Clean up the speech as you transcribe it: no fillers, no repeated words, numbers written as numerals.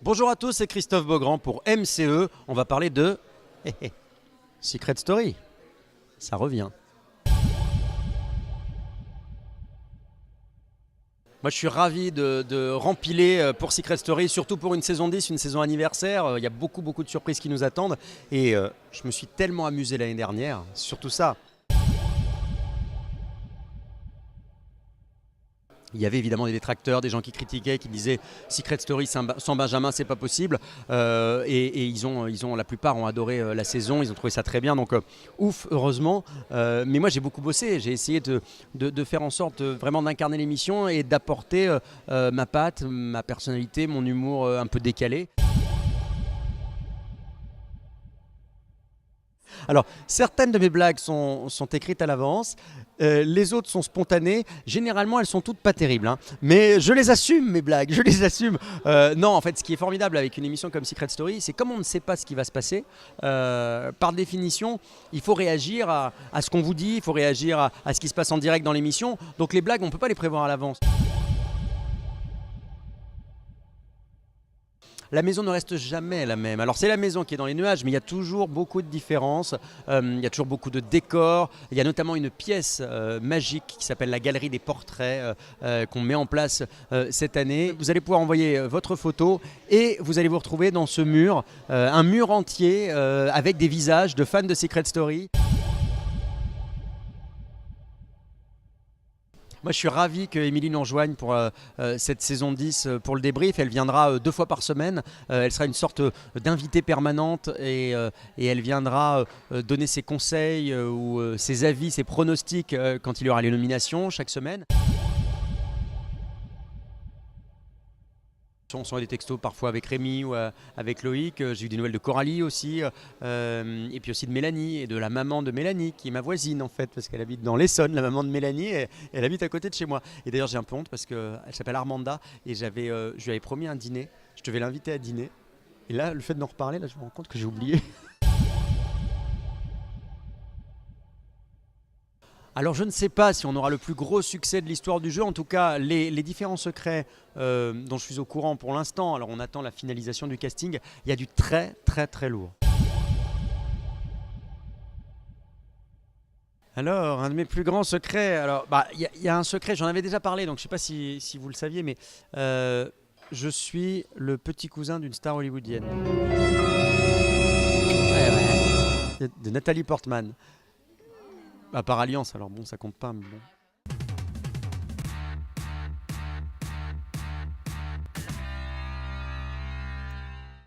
Bonjour à tous, c'est Christophe Beaugrand pour MCE. On va parler de Secret Story. Ça revient. Moi, je suis ravi de rempiler pour Secret Story, surtout pour une saison 10, une saison anniversaire. Il y a beaucoup de surprises qui nous attendent. Et je me suis tellement amusé l'année dernière, surtout ça. Il y avait évidemment des détracteurs, des gens qui critiquaient, qui disaient Secret Story sans Benjamin, c'est pas possible. Et la plupart ont adoré la saison, ils ont trouvé ça très bien. Donc ouf, heureusement. Mais moi j'ai beaucoup bossé, j'ai essayé de faire en sorte vraiment d'incarner l'émission et d'apporter ma patte, ma personnalité, mon humour un peu décalé. Alors, certaines de mes blagues sont écrites à l'avance, les autres sont spontanées. Généralement, elles sont toutes pas terribles, hein. Mais je les assume, mes blagues, je les assume. Non, en fait, ce qui est formidable avec une émission comme Secret Story, c'est comme on ne sait pas ce qui va se passer, par définition, il faut réagir à ce qu'on vous dit, il faut réagir à ce qui se passe en direct dans l'émission. Donc les blagues, on ne peut pas les prévoir à l'avance. La maison ne reste jamais la même. Alors c'est la maison qui est dans les nuages, mais il y a toujours beaucoup de différences, il y a toujours beaucoup de décors. Il y a notamment une pièce magique qui s'appelle la Galerie des Portraits qu'on met en place cette année. Vous allez pouvoir envoyer votre photo et vous allez vous retrouver dans ce mur, un mur entier avec des visages de fans de Secret Story. Moi, je suis ravi que Émilie nous rejoigne pour cette saison 10 pour le débrief. Elle viendra 2 fois par semaine. Elle sera une sorte d'invitée permanente et elle viendra donner ses conseils ou ses avis, ses pronostics quand il y aura les nominations chaque semaine. On reçoit des textos parfois avec Rémi ou avec Loïc. J'ai eu des nouvelles de Coralie aussi, et puis aussi de Mélanie et de la maman de Mélanie qui est ma voisine en fait, parce qu'elle habite dans l'Essonne, la maman de Mélanie, et elle habite à côté de chez moi. Et d'ailleurs j'ai un peu honte parce qu'elle s'appelle Armanda et je lui avais promis un dîner, je devais l'inviter à dîner. Et là, le fait d'en reparler, là, je me rends compte que j'ai oublié. Alors je ne sais pas si on aura le plus gros succès de l'histoire du jeu. En tout cas, les différents secrets dont je suis au courant pour l'instant, alors on attend la finalisation du casting, il y a du très lourd. Alors, un de mes plus grands secrets, alors il y a un secret, j'en avais déjà parlé, donc je ne sais pas si vous le saviez, mais je suis le petit cousin d'une star hollywoodienne. Ouais. De Nathalie Portman. Par alliance, alors bon, ça compte pas, mais bon.